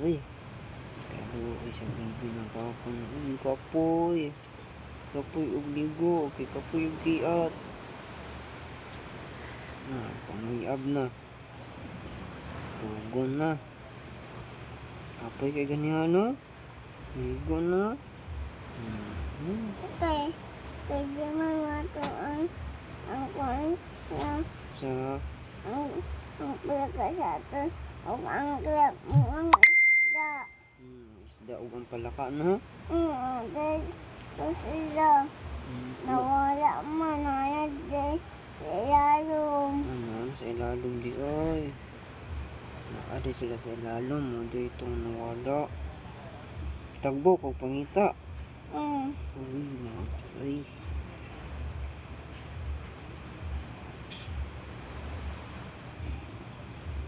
Uy. Talo ay sa bibi ng kapon. Uy, kapoy. Kapoy og ligo. Okay, kapoy og giat. Panguyab na. Tugon na. Kapoy kay ganihan no? Ligo na. Okay. Kaya mamatuan ang kwansa. Ang palaga sa ato. O ang grab mo ang isda. Isda ug ang palaka no? Dahil ito sila. Nawala man. Nawala dahil sa ilalom. Sa ilalom di ay. Naade sila sa ilalom mo. Di itong nawala. Tagbo kog pangita. Uy, mga ay.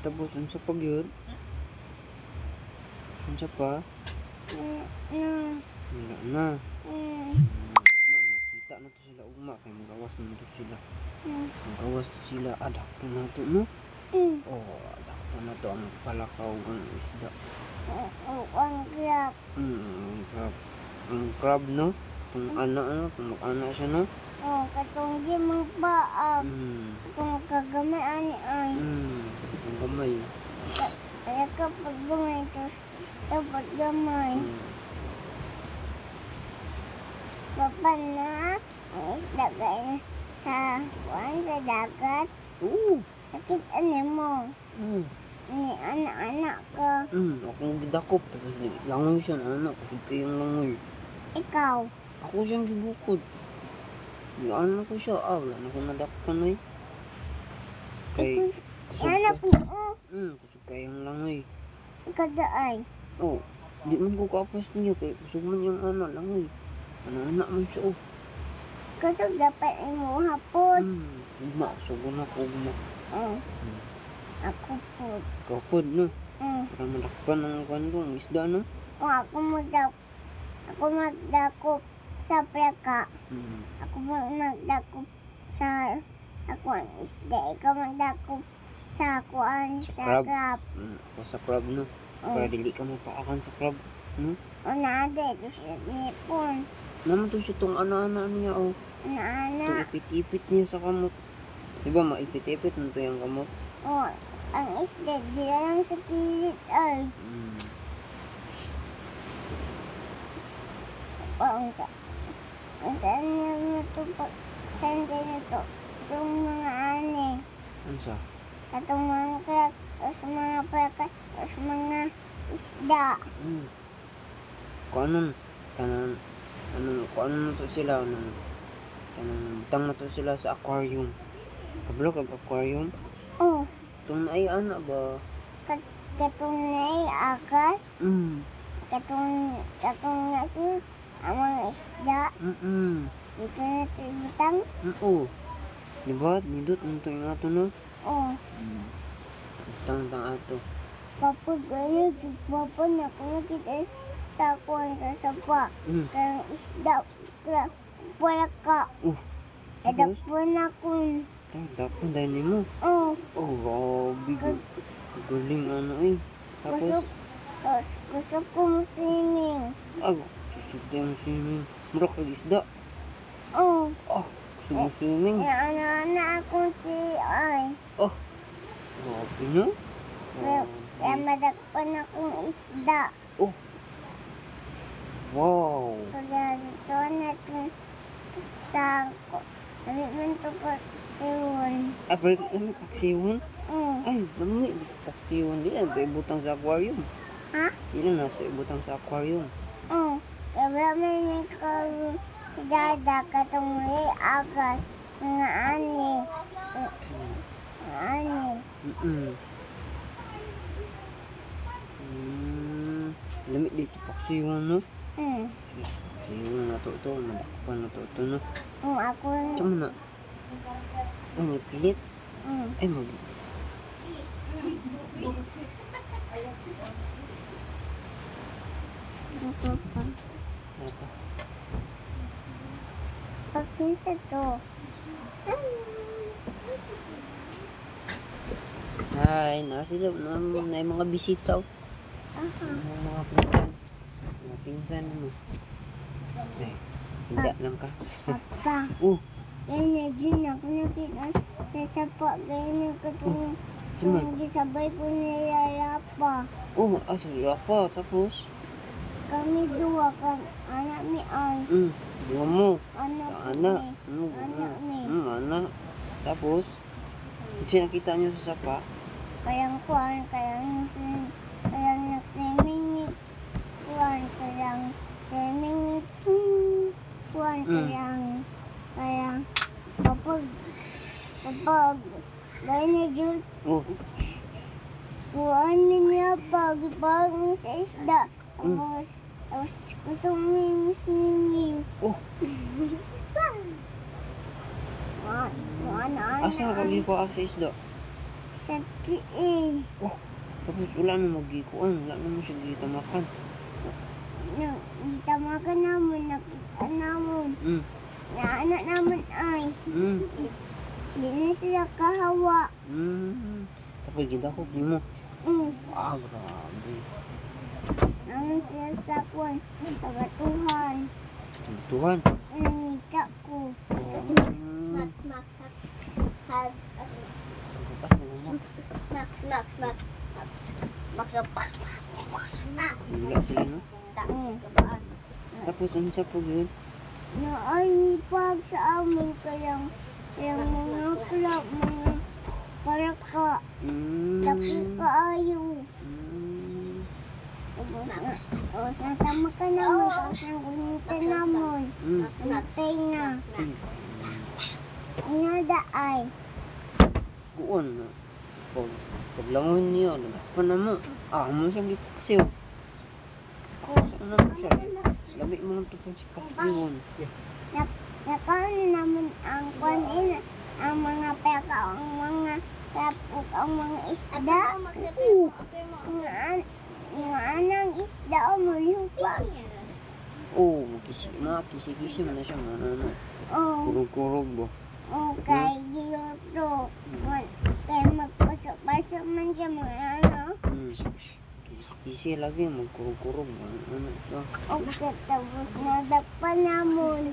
Tapos, unsa pa gyud? Unsa pa? Wala na. Ugma, makita na to sila ugma. Kaya magawas na to sila. Magawas to sila. Adak po na to, no? Adak po na to ang palakaw ang isda. Ang grab. Ang crab, no? Kung ana, kung mag-ana siya, no? Katong gimang baag. Katong kagamay ani ay. Ang gamay. Kaya kapag gamay, tapos dapat gamay. Papa na, ang isda gaya sa kuwan sa dagat. Nakita niyo mo. Ni anak-anak ka. Akong gidakop. Tapos langoy siya na anak. Kasi kayong langoy. Ikaw. Ako siyang gibukod. Ano ko siya? Wala na akong nadakpan eh. Kay... Anak mo. Kusog kayong langoy. Kadaay. Di man ko kapas niya. Kay kusog man yung langoy. Anak man siya. Kusog dapat mo hapon. Ugma. Kusog na ko ugma. Ako po. Kapod no? Para malakpan ang kandong isda no? Ako magdakop sa preka. Ako magdakop sa ang isda. Ikaw magdakop sa kuan sa crab. Ako sa crab no? Para dili ka mapaakan sa crab. No? Naade. Ito siya nipon. Naman to siya itong ana-ana niya Ana. Ito ipit-ipit niya sa kamot. Diba maipit-ipit mo ito yung kamot? Ang isda, di lang sa kilit ay. Saan niya ito? Saan din ito? Itong mga ani. Ano sa? Itong mga crab, tapos mga praka, tapos mga isda. Kung ano na to sila, butang na to sila sa aquarium. Kabalo kag aquarium? Itong ay ana ba? Katong na agas. Katong nga siya, ang mga isda. Dito na ito butang. Diba? Nidot na ito yung ato no? Butang ato. Kapag gano'n, papa na ako nakita sa kuwan sa sapa. Karang isda, palaka. Edapon ako. Dapat dahil ni mo? Grabe ko. Galing Tapos? Gusto ko swimming. Susog tayo swimming. Mura kag isda? Gusto mo swimming? Ana akong ay. Grabe na? Kaya madakpan akong isda. Wow! Kaya dito na ito sa dami man ito paksiyon. Pero dami paksiyon? Ay, dami dito paksiyon. Di lang ito ibutang sa aquarium. Ha? Di lang nasa ibutang sa aquarium. Kaya may nagkaroon dada katong may agas mga ani. Lamig dito paksiyon no? Paksiyon na to ito. Madakpan na to ito no? Ako Tsama na. Ay, pilit. Ay, Pagkinsa to. Hi, nasa sila na mga bisita. Ang mga pinsan. Mga pinsan mo. Eh, hindi lang ka. Papa. Oh, Ganyan din ako nakita sa sapa. Ganyan ko itong Timan. gisabay ko nilala pa. Oh, asya pa. Tapos, Kami dua, anak mi ay. dua mo. Anak Anak. mi. Anak mi. Anak. Tapos, kasi nakita nyo sa sapa. Kayang kuhan, kayang nagsimingit. Kuhan, kayang simingit. Kuhan, kayang kapag ganyan dyan. Oh, Kuhan mi niya pag sa isda. Tapos kusong mi. oh. Asa ka gikuha sa isda? Sa tiil. Oh, tapos wala na magikuan. Wala na mo siya gitamakan. Gitamakan namin, nakita namin. Na anak namin ay. Hindi na sila kahawa. Tapos gidakop ni mo. Ah, grabe. Namin sila sa kwan. Sa batuhan. Tuhan. Nangita ko. Wala sila, no? Tapos ang sa po yun. Naayipag sa amin kayang mga plak, mga paraka. Tapi kaayo. Tapos natama ka naman, tapos nagunitan naman. Namatay na. Inada ay. Kuon na. Paglangon niyo, pa na mo. Ah, mo siyang gipaksiw. Saan na mo siya? Labi mo lang ito po si paksiyon. Nakaano naman ang kwanin, ang mga peka, ang mga lapok, ang mga isda. Mga anang isda o malupa. Oh, kisi-kisi mo na siya. Ano. Kurog-kurog ba? Okay, giyoto. Kaya magpasok-pasok man siya mga ano. Kisi lagi, magkurog-kurog. Ano siya? Okay, tapos nadakpan namon.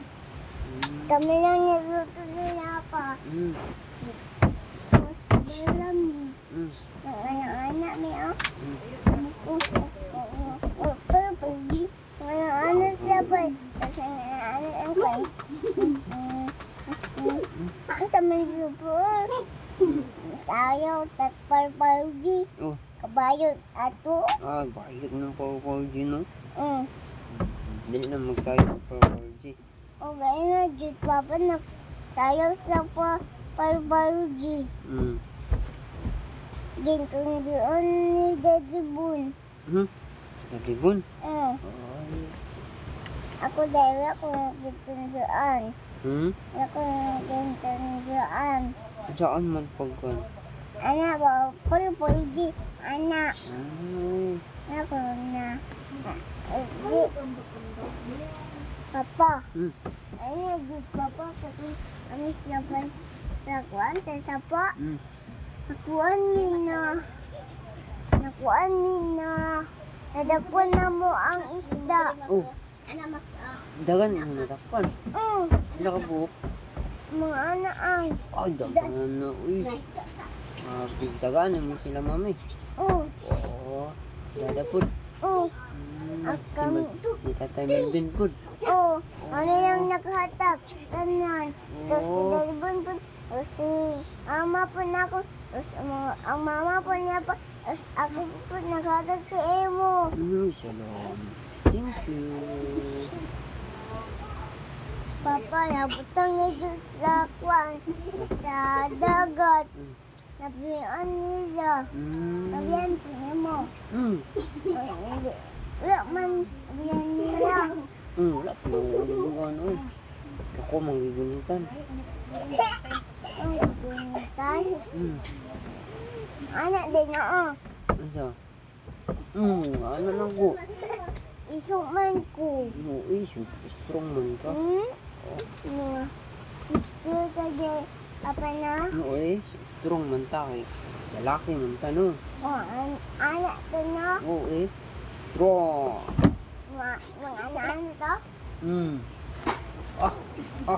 Kami lang naluto nila pa. Tapos kabalami. Ang anak-anak mi pero pagi. Ang anak siya pa. Tapos ang anak ang kay. Asa man yun po? Sayaw, tatpar-pargi. Kabayot, ato. Ah, bahit ng Power-G, no? Mm. Dili na magsayo ng Power-G. O gaya na, Jud Papa, sayaw sa par-pargi. Gintong-gion ni Daddy Boon. Sa libon? Mm. Ay. Ako dahil ako gintong-gion. Ako gintong-gion. Saan man pagkan? Anak ba, par-pargi. Anak. Ay. Ako na. Papa. Ayun, good papa. Kami siya pa sa kuwan, sa sapa. Nakuan min na. Nadagpuan na mo ang isda. Oh. Dagan ang natakpan. Nakabuok. Mga anak ay. Ay, dagan na. Uy. Dagan mo sila mami. Oo. Sila dapod. Si Tatay Melvin po. Ano yung nakahatag? Tanan. Tapos si Dalibon po. Tapos si ama po na ako. Tapos ang mama po niya po. Tapos ako po nakahatag si Emo. Salam. Thank you. Papa, nabutang na dyan sa kwan. Sa dagat. Nabiyan nila. Nabiyan po niya mo. Wala man, nabiyan nila. Wala po. Ano. Ako manggigunitan. Ang gunitan? Anak din na Asa? Ano lang ko? Isuman ko. Strong man ka. Gusto ka din. Apa na? Strong man ta kay lalaki man ta no. Anak din na. Strong. Mga ano to? Hmm. Ah. Ah.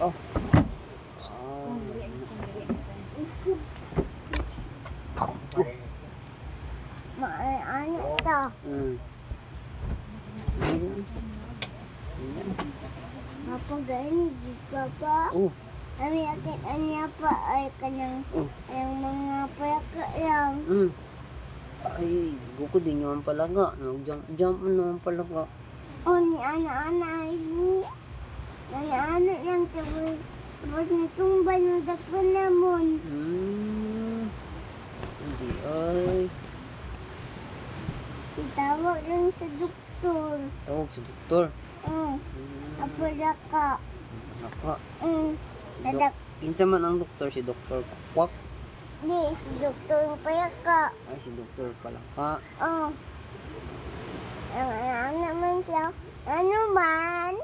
Oh. Mga ano to? Hmm. Mapagani di papa. Oh. Kami akin anya pa ay kanyang ang mga payaka lang. Hmm. Ay, buko din yung palaga. Nag-jump naman palaga. O ni ana-ana ay ana-ana lang tapos natumba na dakpan namon. Hindi ay. Itawag lang sa doktor. Tawag sa doktor. Apalaka. Naka. Nadak. Kinsa man ang doktor, si Doktor Kwak. Di, si doktor payaka. Ay, si Doktor Palaka. Ang ana man siya. Ano man?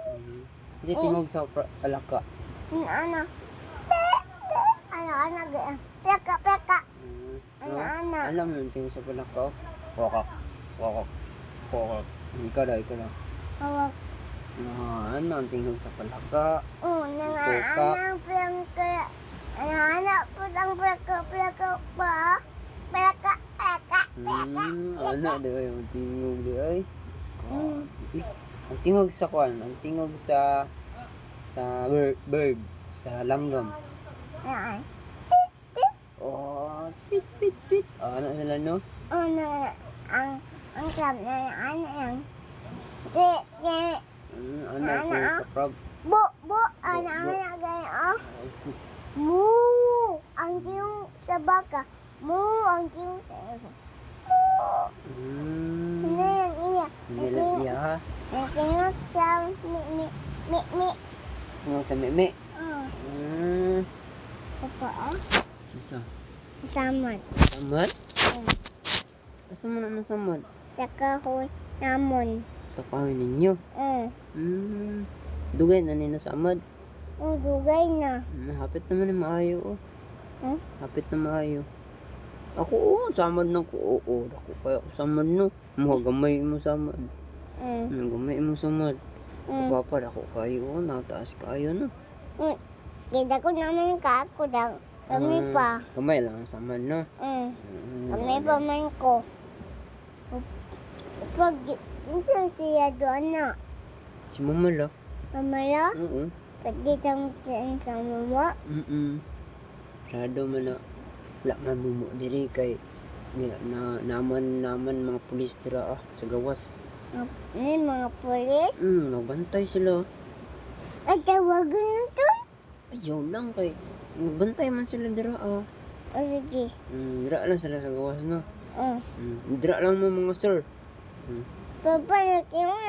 Hindi tingog sa Palaka. Ano? Ano gaya? Peka. Ano? Alam mo yung tingog sa Palaka. Kwak. Kwak. Kwak. Ikaw na. Hawak. Ano ang tingog sa Palaka? Nangaanang peka. Anak po ang peka pa. Peka. Ano di ay ang tingog di ay. Ang tingog sa kwan, ang tingog sa bird, sa langgam. Ay. Oh, pit. Ano sila no? Ang club na ano yan. Ano ang tingog sa crab? Bo, anak gaya. Ay, sus. Moo! Ang tiyong sa baka. Moo! Ang tiyong sa ego. Hindi yung iya. Hindi lang iya ha. Ang tiyong sa mi. Tingog sa meme. Papa, Isa. Samad. Samad? Asa mo na samad? Sa kahoy namon. Sa kahoy ninyo. Dugay na nina samad. Dugay na. Hapit naman yung maayo. Hapit na maayo. Ako, samad na ko. Ako kaya ako samad no. Mga gamay mo samad. Gamay mo samad. Kapapad ako kayo. Nataas kayo no. Kita ko naman ako daw. Kami pa. Gamay lang ang samad no. Kami pa man ko. Pag kinsan siya doon na. Si Mama la. Mamala? Oo. Pwede kang sa mama? Rado man na. Wala man mumo diri kay naman mga pulis dira sa gawas. Ni mga polis? Nagbantay sila. Ay, tawagan na to? Ayaw lang kay nagbantay man sila dira O, sige. Dira lang sila sa gawas no. Oh. Dira lang mo mga sir. Papa, natimong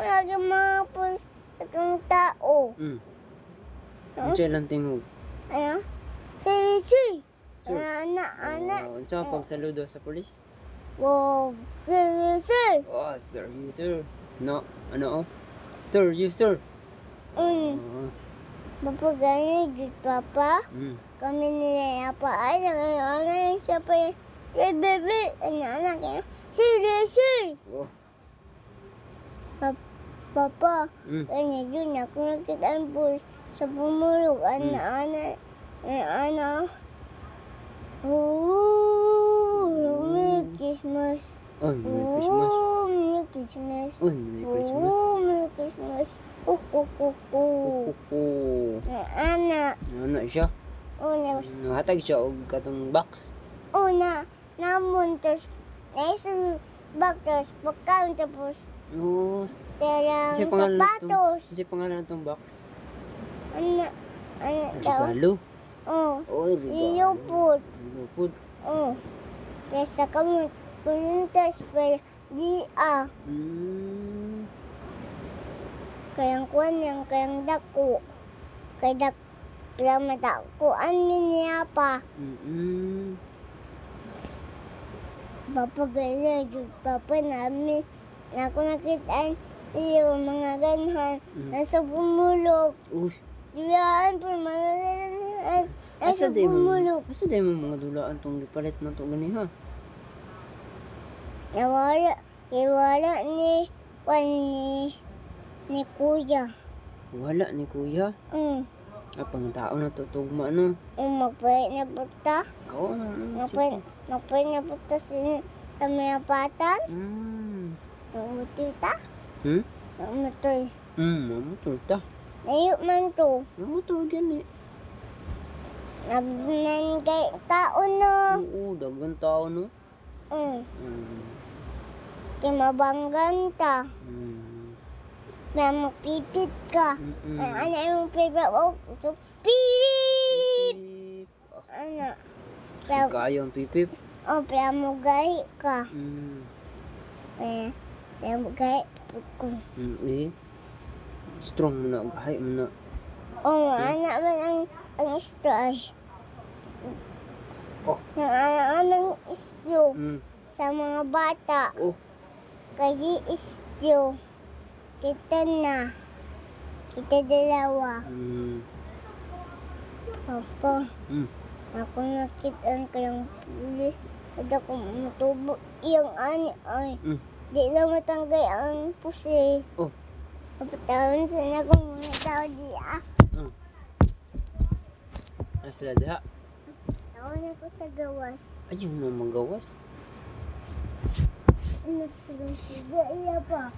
lagi mga polis sa itong tao. Ano lang tingog? Ano? Si. Sir. Anak. Unsa pag saludo sa pulis? Wow. Si. Sir, you sir. No, ano Sir, you sir. Mapagani, good papa. Kami nila pa ay nangangangan siya pa yung bebe. Anak yan. Si. Papa, kanya yun ako nakita ang pulis sa pumulog. Ana. Merry Christmas. Merry Christmas. Merry Christmas. Merry Christmas. Merry Christmas. Ana. Ano siya? Nahatag siya og katong box. Namon tos. Naisang bag tos. Pagkaon tapos. Terang sapatos. Ano pangalan itong box? Ano daw? Regalo? Regalo. Iyopod. Kesa kami puntas pa Kayang dako. Kaya dako. Ano niya pa? Papagala. Papa namin. Ako nakita yung mga ganhan. Nasa pumulog. Dulaan po mga nasa pumulog. Asa day mo mga dulaan tong gipalit na to gani ha? Nawala ni kuya. Wala ni kuya. Apang tao na tutugma no. Magpahit na punta. Oo, sige. Magpahit na punta sa Mayapatan. Mamutoy ta. Mamutoy. Mamotor ta. Layo man to. Mamotor gani. Nabinan kay tao no. Oo, dagang tao no. Kay mabanggan ta. Kaya magpipip ka. Ano yung pipip? So, pipip! Ano? So, kayo ang pipip. Kaya magahi ka. Kaya magahi ko. Strong mo na, gahay mo na. Anak man ang isto ay. Ang isto sa mga bata. Kaya isto. Kita na. Kita dalawa. Papa. Ako nakitaan ka ng pulis. At ako matubo. Yung ani ay. Di lang matanggay ang pusi. Papatawan sana kung muna tao di Sila diha. Tawag na ko sa gawas. Ayun na magawas. Ano sila siya? Iya pa.